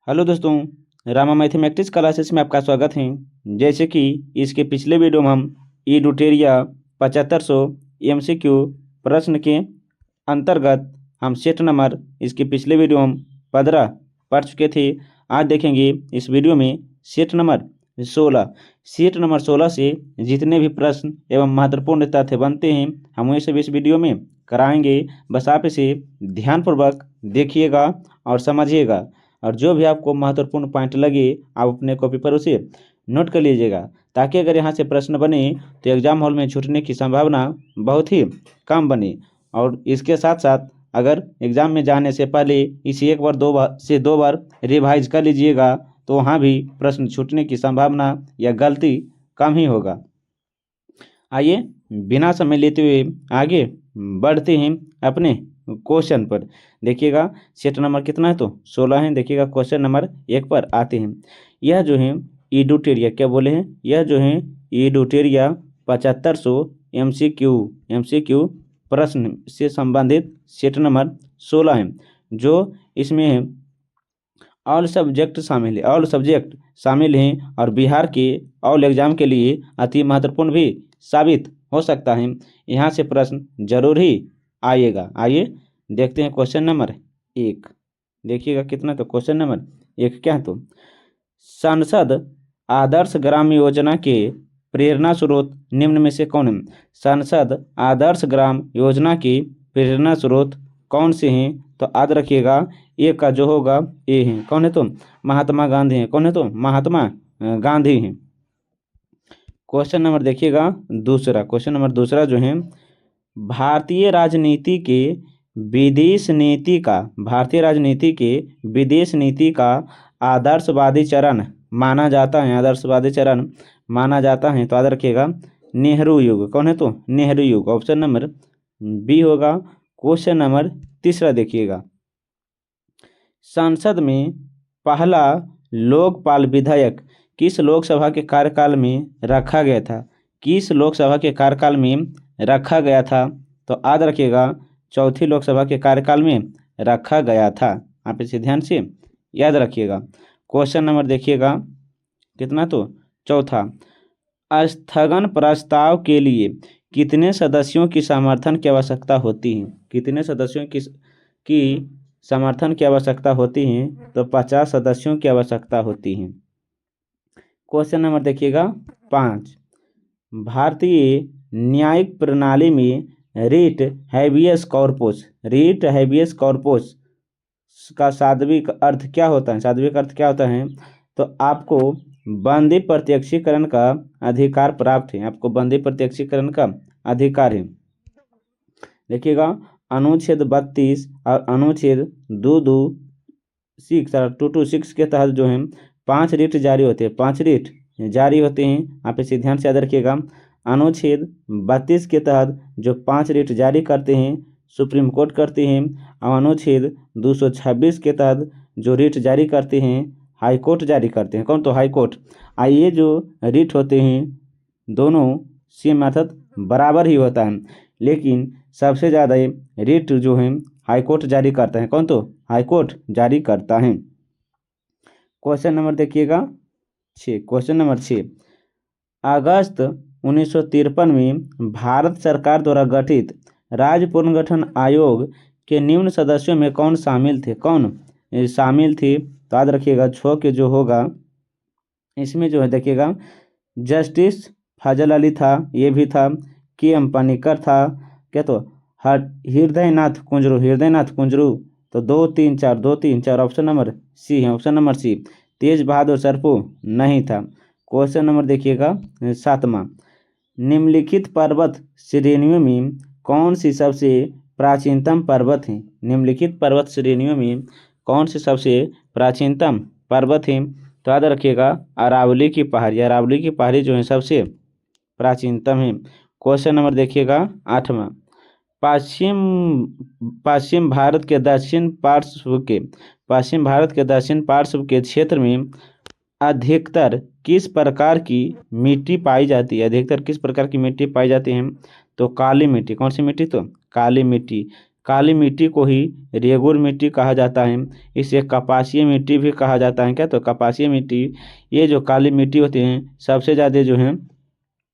Hello दोस्तों, Rama mathematics classes में आपका स्वागत है। जैसे कि इसके पिछले वीडियो में हम ई ड्यूटेरिया 7500 MCQ प्रश्न के अंतर्गत हम सेट नंबर इसके पिछले वीडियो हम 15 पढ़ चुके थे। आज देखेंगे इस वीडियो में सेट नंबर 16। सेट नंबर 16 से जितने भी प्रश्न एवं महत्वपूर्ण तथ्य बनते हैं हम वही सब इस वीडियो में कराएंगे। बस आप इसे ध्यानपूर्वक देखिएगा और समझिएगा, और जो भी आपको महत्वपूर्ण पॉइंट लगे आप अपने कॉपी पर उसे नोट कर लीजिएगा, ताकि अगर यहाँ से प्रश्न बने तो एग्जाम हॉल में छूटने की संभावना बहुत ही कम बने। और इसके साथ साथ अगर एग्ज़ाम में जाने से पहले इसे एक बार दो बार रिवाइज कर लीजिएगा तो वहाँ भी प्रश्न छूटने की संभावना या गलती कम ही होगा। आइए बिना समय लेते हुए आगे बढ़ते हैं अपने क्वेश्चन पर। देखिएगा सेट नंबर कितना है तो 16 है। देखिएगा क्वेश्चन नंबर 1 पर आते हैं। यह जो है ई ड्यूटेरिया क्या बोले हैं, यह जो है ई ड्यूटेरिया 7500 MCQ प्रश्न से संबंधित सेट नंबर 16 है। जो इसमें ऑल सब्जेक्ट शामिल हैं और बिहार के ऑल एग्जाम के लिए अति महत्वपूर्ण भी साबित हो सकता है। यहाँ से प्रश्न जरूर ही आएगा। आइए देखते हैं क्वेश्चन नंबर 1। देखिएगा कितना तो क्वेश्चन नंबर 1 क्या है तो संसद आदर्श ग्राम योजना के प्रेरणा स्रोत निम्न में से कौन है। संसद आदर्श ग्राम योजना के प्रेरणा स्रोत कौन से हैं तो याद रखिएगा ए का जो होगा ए है। कौन है तो महात्मा गांधी हैं। कौन है तो महात्मा गांधी हैं। क्वेश्चन नंबर देखिएगा दूसरा। क्वेश्चन नंबर दूसरा जो है भारतीय राजनीति के विदेश नीति का आदर्शवादी चरण माना जाता है। तो याद रखिएगा नेहरू युग। कौन है तो नेहरू युग। ऑप्शन नंबर बी होगा। क्वेश्चन नंबर तीसरा देखिएगा संसद में पहला लोकपाल विधायक किस लोकसभा के कार्यकाल में रखा गया था। तो याद रखिएगा चौथी लोकसभा के कार्यकाल में रखा गया था। आप इसे ध्यान से याद रखिएगा। क्वेश्चन नंबर देखिएगा कितना तो चौथा स्थगन प्रस्ताव के लिए कितने सदस्यों की समर्थन की आवश्यकता होती है। कितने सदस्यों की समर्थन की आवश्यकता होती है तो 50 सदस्यों की आवश्यकता होती है। क्वेश्चन नंबर देखिएगा 5 भारतीय न्यायिक प्रणाली में रिट हैबियस कॉर्पस का शाब्दिक अर्थ क्या होता है। तो आपको बंदी प्रत्यक्षीकरण का अधिकार प्राप्त है। है। देखिएगा अनुच्छेद 32 और अनुच्छेद 226 के तहत जो है 5 रिट जारी होते हैं। आप इसे ध्यान से याद रखिएगा। अनुच्छेद 32 के तहत जो 5 रिट जारी करते हैं सुप्रीम कोर्ट करते हैं, और अनुच्छेद 226 के तहत जो रिट जारी करते हैं हाई कोर्ट जारी करते हैं। कौन तो हाई कोर्ट। ये जो रिट होते हैं दोनों सेम अर्थात बराबर ही होता है, लेकिन सबसे ज़्यादा रिट जो है हाई कोर्ट जारी करता है। कौन तो हाई कोर्ट जारी करता है। क्वेश्चन नंबर देखिएगा 6। क्वेश्चन नंबर 6 अगस्त 1953 में भारत सरकार द्वारा गठित राज्य पुनर्गठन आयोग के निम्न सदस्यों में कौन शामिल थे। तो याद रखिएगा 6 के जो होगा इसमें जो है देखिएगा जस्टिस फजल अली था, ये भी था, KM पनिकर था, क्या तो हृदयनाथ कुंजरू। तो 2 3 4 ऑप्शन नंबर सी है। Option number C. तेज बहादुर सरपू नहीं था। क्वेश्चन नंबर देखिएगा 7वां निम्नलिखित पर्वत श्रेणियों में कौन सी सबसे प्राचीनतम पर्वत है। निम्नलिखित पर्वत श्रेणियों में कौन सी सबसे प्राचीनतम पर्वत है। तो याद रखिएगा अरावली की पहाड़ी जो है सबसे प्राचीनतम है। क्वेश्चन नंबर देखिएगा 8वां पश्चिम भारत के दक्षिण पार्श्व के क्षेत्र में अधिकतर किस प्रकार की मिट्टी पाई जाती है। तो काली मिट्टी। कौन सी मिट्टी तो काली मिट्टी। काली मिट्टी को ही रेगुर मिट्टी कहा जाता है। इसे कपासीय मिट्टी भी कहा जाता है। क्या? तो कपासीय मिट्टी, ये जो काली मिट्टी होती हैं सबसे ज़्यादा जो है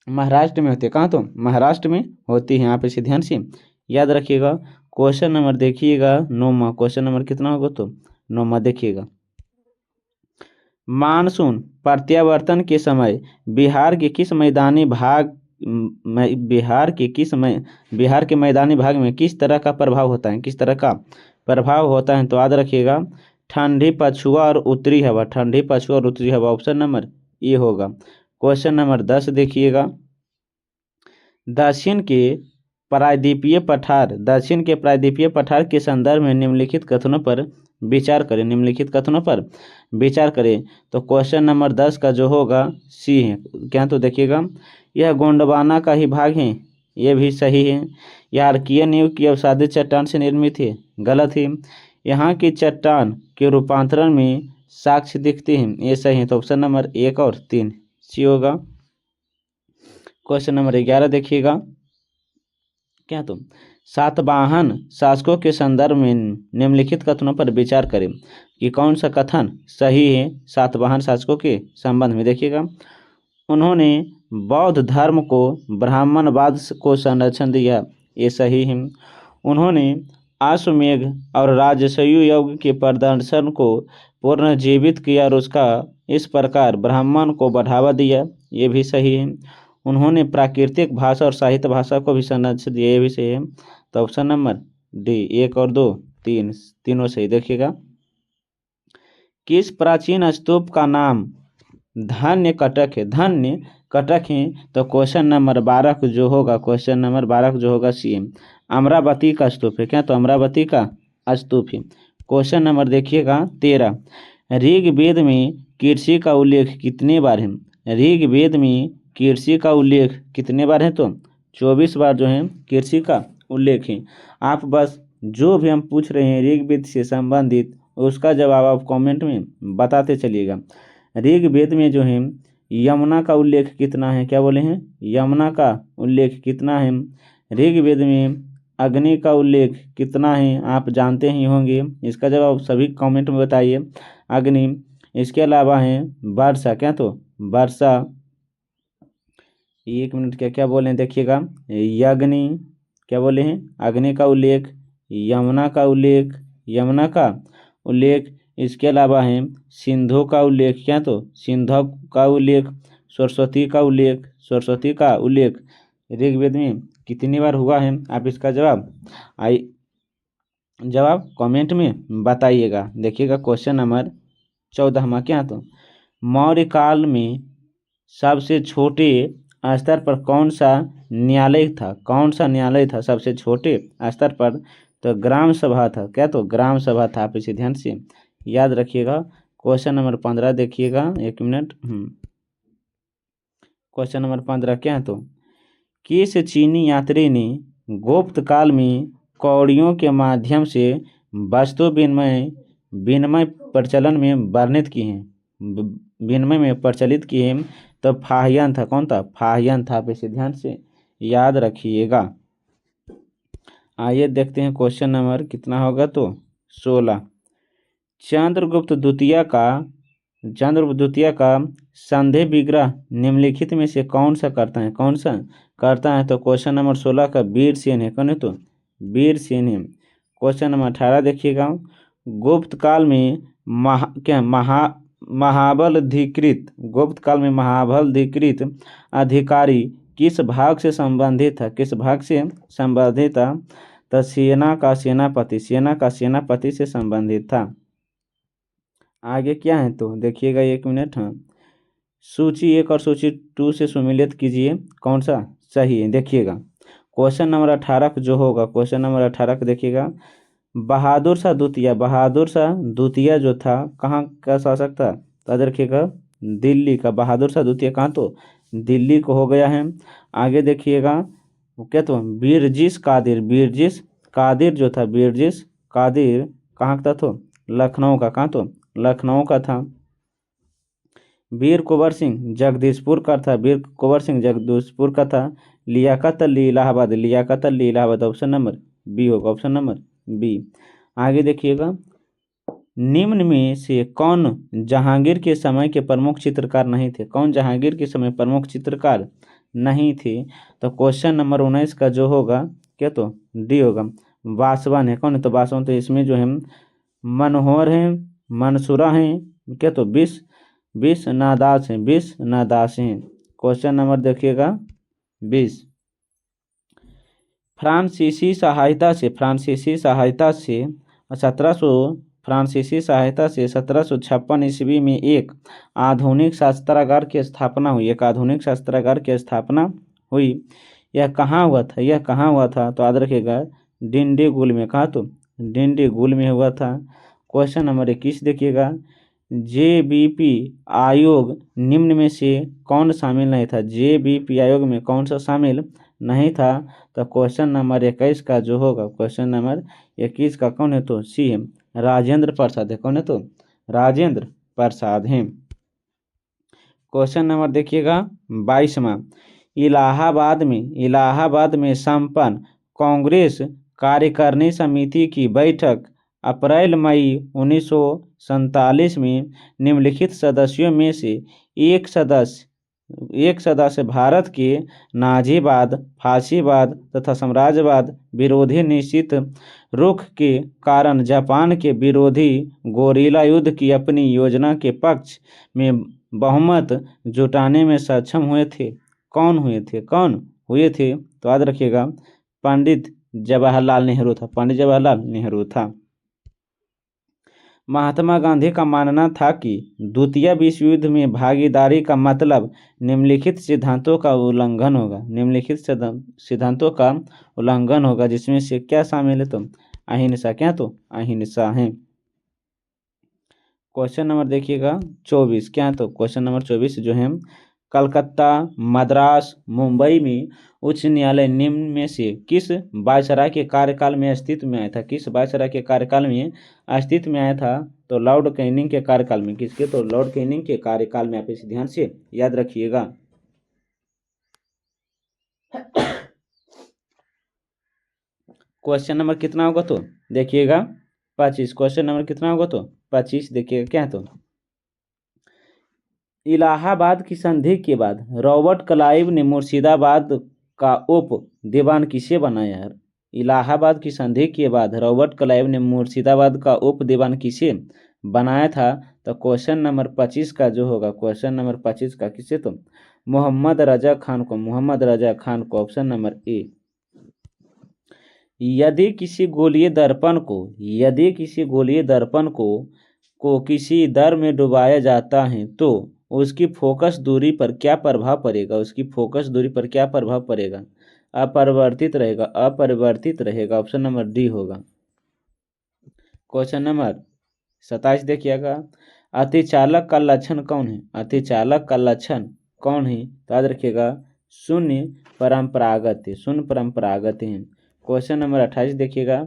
महाराष्ट्र में होती है। कहाँ? तो महाराष्ट्र में होती है। आप इसे ध्यान से याद रखिएगा। क्वेश्चन नंबर देखिएगा 9वां, क्वेश्चन नंबर कितना होगा? तो 9वां देखिएगा। मानसून प्रत्यावर्तन के समय बिहार के किस मैदानी भाग बिहार के मैदानी भाग में किस तरह का प्रभाव होता है? किस तरह का प्रभाव होता है? तो याद रखिएगा, ठंडी पछुआ और उत्तरी हवा। ठंडी पछुआ और उत्तरी हवा, ऑप्शन नंबर ए होगा। क्वेश्चन नंबर 10 देखिएगा। दक्षिण के प्रायद्वीपीय पठार के संदर्भ में निम्नलिखित कथनों पर विचार करें। निम्नलिखित कथनों पर विचार करें। तो क्वेश्चन नंबर 10 का जो होगा सी है। क्या? तो देखिएगा, यह गोंडवाना का ही भाग है, ये भी सही है। यह आर्किया नींव की अवसादित चट्टान से निर्मित है, गलत है। यहाँ की चट्टान के रूपांतरण में साक्ष्य दिखते हैं, ये सही है। तो ऑप्शन नंबर 1 और 3 सी होगा। क्वेश्चन नंबर 11 देखिएगा। क्या? तो सातवाहन शासकों के संदर्भ में निम्नलिखित कथनों पर विचार करें कि कौन सा कथन सही है सातवाहन शासकों के संबंध में। देखिएगा, उन्होंने बौद्ध धर्म को ब्राह्मणवाद को संरक्षण दिया, ये सही है। उन्होंने अश्वमेध और राजसूय योग के प्रदर्शन को पुनर्जीवित किया और उसका इस प्रकार ब्राह्मण को बढ़ावा दिया, ये भी सही है। उन्होंने प्राकृतिक भाषा और साहित्य भाषा को भी संरक्षण दिया, ये भी सही है। तो ऑप्शन नंबर डी 1 और 2 3 तीनों सही। देखिएगा, किस प्राचीन स्तूप का नाम धन्य कटक है? धन्य कटक है। तो क्वेश्चन नंबर 12 को जो होगा, क्वेश्चन नंबर 12 को जो होगा सी अमरावती का स्तूप है। क्या? तो अमरावती का स्तूप है। क्वेश्चन नंबर देखिएगा 13। ऋग्वेद में कृषि का उल्लेख कितने बार है? ऋग्वेद में कृषि का उल्लेख कितने बार है? तो 24 बार जो है कृषि का उल्लेख है। आप बस जो भी हम पूछ रहे हैं ऋग्वेद से संबंधित उसका जवाब आप कमेंट में बताते चलिएगा। ऋग्वेद में जो है यमुना का उल्लेख कितना है? क्या बोले हैं? यमुना का उल्लेख कितना है? ऋग्वेद में अग्नि का उल्लेख कितना है? आप जानते ही होंगे, इसका जवाब सभी कमेंट में बताइए। अग्नि, इसके अलावा है वर्षा। क्या? तो वर्षा, 1 मिनट, क्या क्या बोले हैं देखिएगा। यज्ञनि, क्या बोले हैं? अग्नि का उल्लेख, यमुना का उल्लेख, यमुना का उल्लेख, इसके अलावा है सिंधु का उल्लेख। क्या? तो सिंधु का उल्लेख, सरस्वती का उल्लेख, सरस्वती का उल्लेख ऋग्वेद में कितनी बार हुआ है? आप इसका जवाब कमेंट में बताइएगा। देखिएगा, क्वेश्चन नंबर 14। क्या? तो मौर्य काल में सबसे छोटे स्तर पर कौन सा न्यायालय था? कौन सा न्यायालय था सबसे छोटे स्तर पर? तो ग्राम सभा था। क्या? तो ग्राम सभा था। आप इसे ध्यान से याद रखिएगा। क्वेश्चन नंबर 15 देखिएगा, 1 मिनट। क्वेश्चन नंबर 15 क्या है? तो किस चीनी यात्री ने गुप्त काल में कौड़ियों के माध्यम से वस्तु विनिमय प्रचलन में वर्णित की हैं, विनिमय में प्रचलित किए हैं? तो फाहियन था। कौन था? फाहियन था। आप इसे ध्यान से याद रखिएगा। आइए देखते हैं क्वेश्चन नंबर कितना होगा। तो 16। चंद्रगुप्त द्वितीय का संधि विग्रह निम्नलिखित में से कौन सा करता है? कौन सा करता है? तो क्वेश्चन नंबर 16 का वीरसेन है। कौन है? तो वीरसेन है। क्वेश्चन नंबर 18 देखिएगा। गुप्त काल में गुप्त काल में महाबलाधिकृत अधिकारी किस भाग से संबंधित था? किस भाग से संबंधित था? तो सेना का सेनापति से संबंधित था। आगे क्या है? तो देखिएगा, 1 मिनट। हाँ, सूची 1 और सूची 2 से सुमेलित कीजिए, कौन सा सही है? देखिएगा, क्वेश्चन नंबर 18 जो होगा, क्वेश्चन नंबर 18 को देखिएगा। बहादुर शाह द्वितीय जो था कहाँ का शासक था? तो देखिएगा, दिल्ली का। बहादुर शाह द्वितीय कहाँ? तो दिल्ली को हो गया है। आगे देखिएगा, क्या? तो बिरजिस कादिर जो था, बिरजिस कादिर कहाँ का था? तो लखनऊ का। कहाँ? तो लखनऊ का था। वीर कुंवर सिंह जगदीशपुर का था। Liyaqat Ali Allahabad. Option number B होगा, ऑप्शन नंबर बी। आगे देखिएगा, निम्न में से कौन जहांगीर के समय के प्रमुख चित्रकार नहीं थे? कौन जहांगीर के समय प्रमुख चित्रकार नहीं थे? तो क्वेश्चन नंबर 19 का जो होगा क्या, तो डी होगा, बासवान है। कौन है? तो बासवान। तो इसमें जो है मनोहर है, मंसूरा है, क्या तो बिस बिस नादास है, बिस नादास हैं। क्वेश्चन नंबर देखिएगा 20, फ्रांसीसी सहायता से 1756 ईस्वी में एक आधुनिक शस्त्रागार की स्थापना हुई। एक आधुनिक शस्त्रागार की स्थापना हुई। यह कहाँ हुआ था? यह कहाँ हुआ था? तो याद रखिएगा डिंडीगुल में। कहा? तो डिंडीगुल में हुआ था। क्वेश्चन नंबर 21 देखिएगा, जेबीपी आयोग निम्न में से कौन शामिल नहीं था? जेबीपी आयोग में कौन सा शामिल नहीं था? तो क्वेश्चन नंबर 21 का जो होगा, क्वेश्चन नंबर 21 का कौन है? तो सी है, राजेंद्र प्रसाद है। कौन है? तो राजेंद्र प्रसाद हैं। क्वेश्चन नंबर देखिएगा 22वां, इलाहाबाद में संपन्न कांग्रेस कार्यकारिणी समिति की बैठक अप्रैल मई 1947 में निम्नलिखित सदस्यों में से एक सदस्य भारत के नाजीवाद, फासीवाद तथा साम्राज्यवाद विरोधी निश्चित रुख के कारण जापान के विरोधी गोरिल्ला युद्ध की अपनी योजना के पक्ष में बहुमत जुटाने में सक्षम हुए थे? कौन हुए थे? तो याद रखिएगा पंडित जवाहरलाल नेहरू था। पंडित जवाहरलाल नेहरू था। महात्मा गांधी का मानना था कि द्वितीय विश्व युद्ध में भागीदारी का मतलब निम्नलिखित सिद्धांतों का उल्लंघन होगा। निम्नलिखित सिद्धांतों का उल्लंघन होगा, जिसमें से क्या शामिल है? तो अहिंसा। क्या? तो अहिंसा है। क्वेश्चन नंबर देखिएगा 24। क्या? तो क्वेश्चन नंबर 24 जो है, कलकत्ता, मद्रास, मुंबई में उच्च न्यायालय निम्न में से किस वायसराय के कार्यकाल में अस्तित्व में आया था? किस वायसराय के कार्यकाल में अस्तित्व में आया था? तो लॉर्ड कैनिंग के कार्यकाल में। किसके? तो लॉर्ड कैनिंग के कार्यकाल में। आप इसे ध्यान से याद रखिएगा। क्वेश्चन नंबर कितना होगा? तो देखिएगा 25। क्वेश्चन नंबर कितना होगा? तो 25 देखिएगा। क्या? तो इलाहाबाद की संधि के बाद रॉबर्ट क्लाइव ने मुर्शिदाबाद का उप दीवान किसे बनाया है? इलाहाबाद की संधि के बाद रॉबर्ट क्लाइव ने मुर्शिदाबाद का उप दीवान किसे बनाया था? तो क्वेश्चन नंबर 25 का जो होगा, क्वेश्चन नंबर 25 का किसे? तो मोहम्मद रजा खान को। मोहम्मद रजा खान को, ऑप्शन नंबर ए। यदि किसी गोलीय दर्पण को किसी दर में डुबाया जाता है तो उसकी फोकस दूरी पर क्या प्रभाव पड़ेगा? उसकी फोकस दूरी पर क्या प्रभाव पड़ेगा? अपरिवर्तित रहेगा। ऑप्शन नंबर डी होगा। क्वेश्चन नंबर 27 देखिएगा, अतिचालक का लक्षण कौन है? अतिचालक का लक्षण कौन है? तो याद रखिएगा शून्य परंपरागत है। क्वेश्चन नंबर 28 देखिएगा,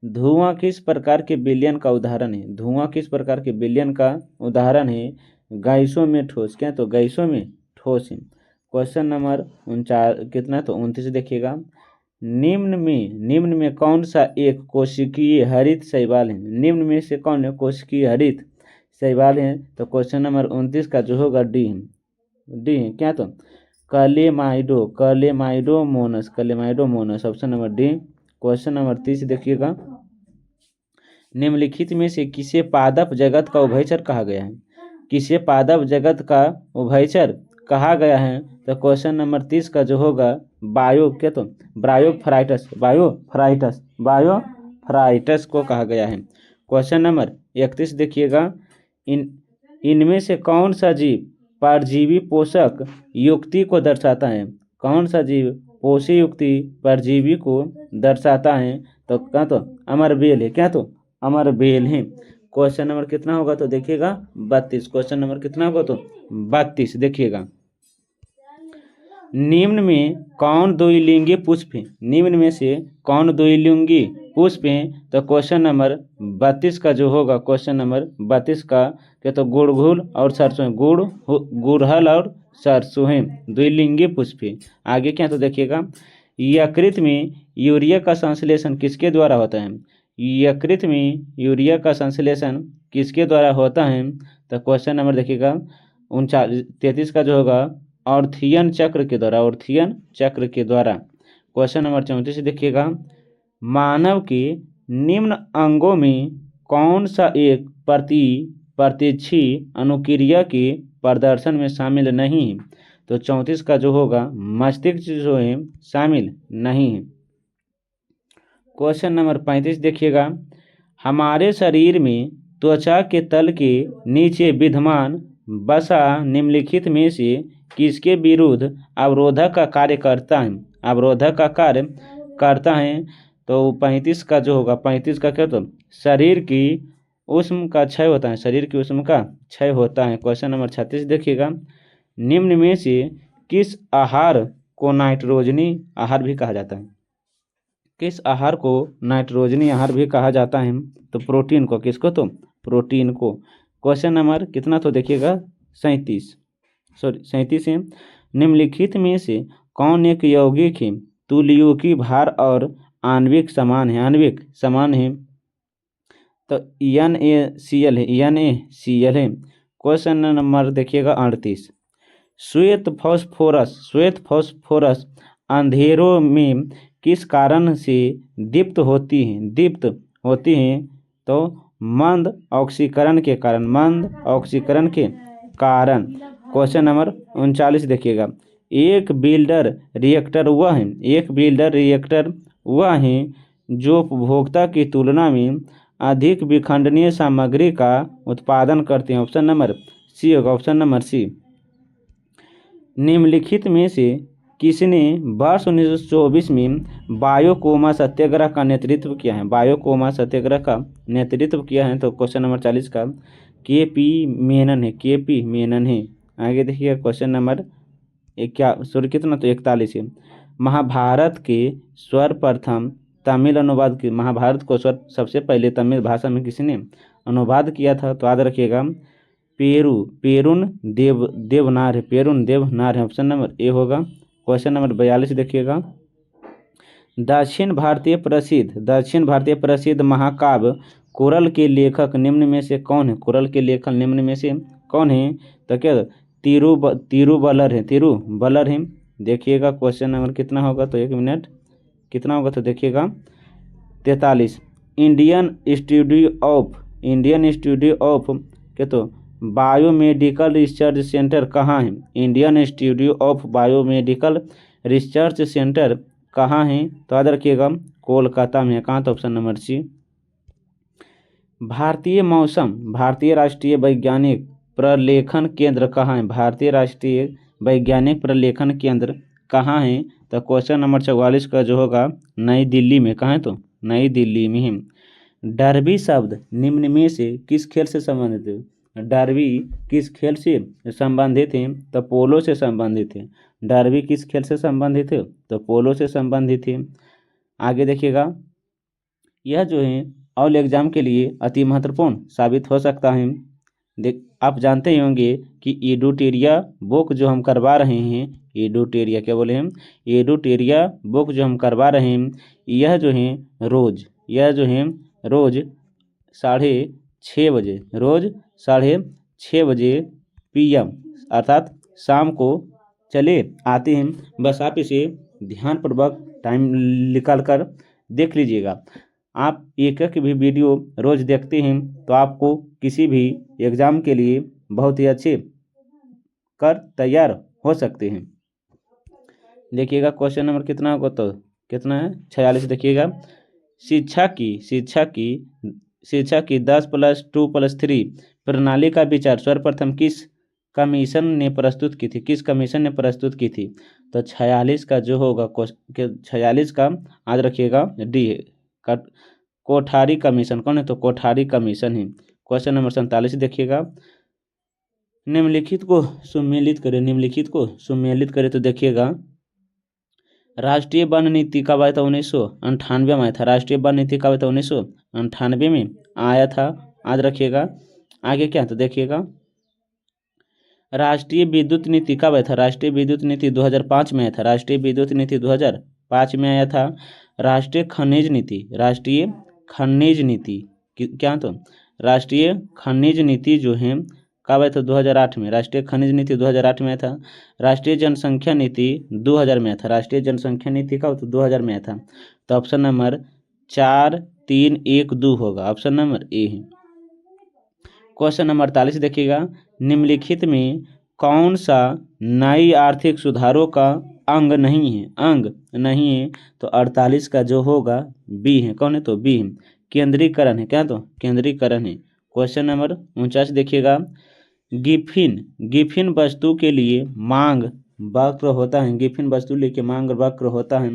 धुआं किस प्रकार के विलयन का उदाहरण है? धुआं किस प्रकार के विलयन का उदाहरण है? गैसों में ठोस। क्या? तो गैसों में ठोस है। क्वेश्चन नंबर 29 देखिएगा, निम्न में कौन सा एक कोशिकीय हरित शैवाल है? निम्न में से कौन है कोशिकीय हरित शैवाल है? तो क्वेश्चन नंबर 29 का जो होगा डी है। क्या? तो chlamydomonas, option number D. Question number 30 देखिएगा, निम्नलिखित में से किसे पादप जगत का उभयचर कहा गया है? किसे पादप जगत का उभयचर कहा गया है? तो क्वेश्चन नंबर 30 का जो होगा बायोफ्राइटस को कहा गया है। क्वेश्चन नंबर 31 देखिएगा, इनमें से कौन सा जीव परजीवी पोषक युक्ति को दर्शाता है? कौन सा जीव पोषी युक्ति परजीवी को दर्शाता है? तो क्या? तो अमरबेल है। क्या? तो अमरबेल है। क्वेश्चन नंबर कितना होगा? तो देखिएगा 32। क्वेश्चन नंबर कितना होगा? तो 32 देखिएगा, निम्न में कौन द्विलिंगी पुष्प है? निम्न में से कौन द्विलिंगी पुष्प है? तो क्वेश्चन नंबर 32 का जो होगा, क्वेश्चन नंबर 32 का क्या? तो गुड़हल और सरसों, गुड़हल और सरसों है, द्विलिंगी पुष्प है। आगे क्या? तो देखिएगा, यकृत में यूरिया का संश्लेषण किसके द्वारा होता है? यकृत में यूरिया का संश्लेषण किसके द्वारा होता है? तो क्वेश्चन नंबर देखिएगा 33 का जो होगा ऑर्थियन चक्र के द्वारा, ऑर्थियन चक्र के द्वारा। क्वेश्चन नंबर 34 देखिएगा मानव के निम्न अंगों में कौन सा एक प्रत्यक्षी अनुक्रिया के प्रदर्शन में शामिल नहीं है? तो 34 का जो होगा मस्तिष्क जो है शामिल नहीं है। क्वेश्चन नंबर 35 देखिएगा हमारे शरीर में त्वचा के तल के नीचे विद्यमान वसा निम्नलिखित में से किसके विरुद्ध अवरोधक का कार्य करता है? अवरोधक का कार्य करता है। तो 35 का जो होगा 35 का क्या, तो शरीर की ऊष्म का क्षय होता है, शरीर की ऊष्म का क्षय होता है। क्वेश्चन नंबर 36 देखिएगा निम्न में से किस आहार को नाइट्रोजनी आहार भी कहा जाता है? किस आहार को नाइट्रोजनी आहार भी कहा जाता है? तो प्रोटीन को। किसको? तो प्रोटीन को। क्वेश्चन नंबर कितना, तो देखिएगा 37 है निम्नलिखित में से कौन एक यौगिक है तुल्यौकी भार और आणविक समान है? आणविक समान है तो NaCl है, NaCl है। क्वेश्चन नंबर देखिएगा 38 श्वेत फॉस्फोरस अंधेरों में किस कारण से दीप्त होती हैं? तो मंद ऑक्सीकरण के कारण, मंद ऑक्सीकरण के कारण। क्वेश्चन नंबर 39 देखिएगा एक बिल्डर रिएक्टर वह है जो उपभोक्ता की तुलना में अधिक विखंडनीय सामग्री का उत्पादन करते हैं। ऑप्शन नंबर सी होगा, ऑप्शन नंबर सी। निम्नलिखित में से किसने वर्ष 1924 में बायोकोमा सत्याग्रह का नेतृत्व किया है? बायोकोमा सत्याग्रह का नेतृत्व किया है। तो क्वेश्चन नंबर 40 का KP मेनन है। आगे देखिए क्वेश्चन नंबर कितना, तो 41 है। महाभारत के सर्वप्रथम तमिल अनुवाद की, महाभारत को सबसे पहले तमिल भाषा में किसने अनुवाद किया था? तो याद रखिएगा पेरुन देवनार है। ऑप्शन नंबर ए होगा। क्वेश्चन नंबर 42 देखिएगा दक्षिण भारतीय प्रसिद्ध महाकाव्य कुरल के लेखक निम्न में से कौन है? कुरल के लेखक निम्न में से कौन है? तो क्या तिरुबलर है। देखिएगा क्वेश्चन नंबर कितना होगा, तो 1 मिनट कितना होगा, तो देखिएगा 43 इंडियन इंस्टीट्यूट ऑफ क्या, तो बायोमेडिकल रिसर्च सेंटर कहाँ है? Indian institute of biomedical research centre कहाँ है? तो याद रखिएगा कोलकाता में है। कहाँ? तो ऑप्शन नंबर सी। भारतीय राष्ट्रीय वैज्ञानिक प्रलेखन केंद्र कहाँ है? भारतीय राष्ट्रीय वैज्ञानिक प्रलेखन केंद्र कहाँ है? तो क्वेश्चन नंबर 44 का जो होगा नई दिल्ली में। कहाँ है? तो नई दिल्ली में है। डर्बी शब्द निम्न में से किस खेल से संबंधित है? डर्बी किस खेल से संबंधित है? तो पोलो से संबंधित है। डर्बी किस खेल से संबंधित है? तो पोलो से संबंधित है। आगे देखिएगा यह जो है ऑल एग्जाम के लिए अति महत्वपूर्ण साबित हो सकता है। आप जानते ही होंगे कि एडुटेरिया बुक जो हम करवा रहे हैं, एडुटेरिया क्या बोले हम, एडुटेरिया बुक जो हम करवा रहे हैं, यह जो है रोज 6:30 बजे, रोज 6:30 बजे PM अर्थात शाम को चले आते हैं। बस आप इसे ध्यानपूर्वक टाइम निकाल कर देख लीजिएगा। आप एक भी वीडियो रोज देखते हैं तो आपको किसी भी एग्ज़ाम के लिए बहुत ही अच्छे कर तैयार हो सकते हैं। देखिएगा क्वेश्चन नंबर कितना होगा, तो कितना है 46। देखिएगा शिक्षा की 10+2+3 प्रणाली का विचार सर्वप्रथम किस कमीशन ने प्रस्तुत की थी? किस कमीशन ने प्रस्तुत की थी? तो 46 का जो होगा 46 का याद रखिएगा डी है, कोठारी कमीशन। कौन है? तो कोठारी कमीशन है। क्वेश्चन नंबर 47 देखिएगा निम्नलिखित को सुमेलित करें। तो देखिएगा राष्ट्रीय वन नीति कब आया था? 1998 में आया था। राष्ट्रीय वन नीति कब आया था? 1998 में आया था, याद रखिएगा। आगे क्या? तो देखिएगा राष्ट्रीय विद्युत नीति कब आया था? राष्ट्रीय विद्युत नीति 2005 में आया था। राष्ट्रीय विद्युत नीति 2005 5 में आया था राष्ट्रीय खनिज नीति। राष्ट्रीय खनिज नीति क्या, तो राष्ट्रीय खनिज नीति जो है कब आया था, 2008 में। राष्ट्रीय खनिज नीति 2008 में आया था। राष्ट्रीय जनसंख्या नीति 2000 में आया था। राष्ट्रीय जनसंख्या नीति कब, तो 2000 में आया था। तो ऑप्शन नंबर 4, 3, 1, 2 होगा, ऑप्शन नंबर ए है। क्वेश्चन नंबर 48 देखिएगा, निम्नलिखित में कौन सा नई आर्थिक सुधारों का अंग नहीं है, अंग नहीं है, तो 48 का जो होगा बी है। कौन है, तो बी है, केंद्रीकरण है। क्या, तो केंद्रीकरण है। क्वेश्चन नंबर 49 देखिएगा, गिफिन वस्तु के लिए मांग वक्र होता है, गिफिन वस्तु लेके मांग वक्र होता है,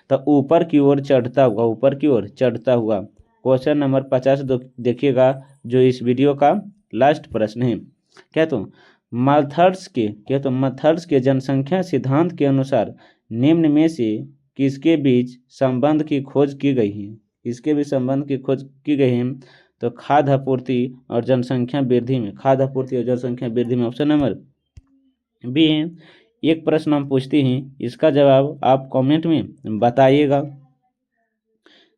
तो ऊपर की ओर चढ़ता हुआ, ऊपर की ओर चढ़ता हुआ। क्वेश्चन नंबर 50 देखिएगा, जो इस वीडियो का लास्ट प्रश्न है। क्या, तो माथर्स के जनसंख्या सिद्धांत के अनुसार निम्न में से किसके बीच संबंध की खोज की गई है, इसके भी संबंध की खोज की गई है, तो खाद्य आपूर्ति और जनसंख्या वृद्धि में, खाद्य आपूर्ति और जनसंख्या वृद्धि में ऑप्शन नंबर बी है। एक प्रश्न हम पूछते हैं, इसका जवाब आप कमेंट में बताइएगा।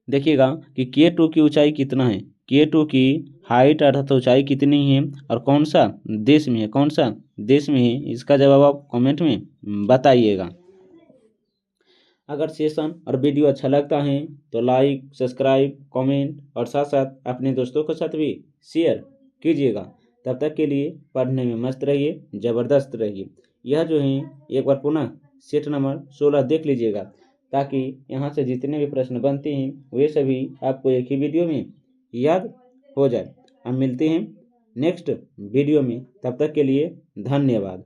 देखिएगा कि K2 की ऊंचाई कितना है, K2 की हाइट अर्थात ऊंचाई कितनी है और कौन सा देश में है, कौन सा देश में है, इसका जवाब आप कमेंट में बताइएगा। अगर सेशन और वीडियो अच्छा लगता है तो लाइक, सब्सक्राइब, कमेंट और साथ साथ अपने दोस्तों के साथ भी शेयर कीजिएगा। तब तक के लिए पढ़ने में मस्त रहिए, ज़बरदस्त रहिए। यह जो है एक बार पुनः सेट नंबर 16 देख लीजिएगा, ताकि यहाँ से जितने भी प्रश्न बनते हैं वे सभी आपको एक ही वीडियो में याद हो जाए। हम मिलते हैं नेक्स्ट वीडियो में, तब तक के लिए धन्यवाद।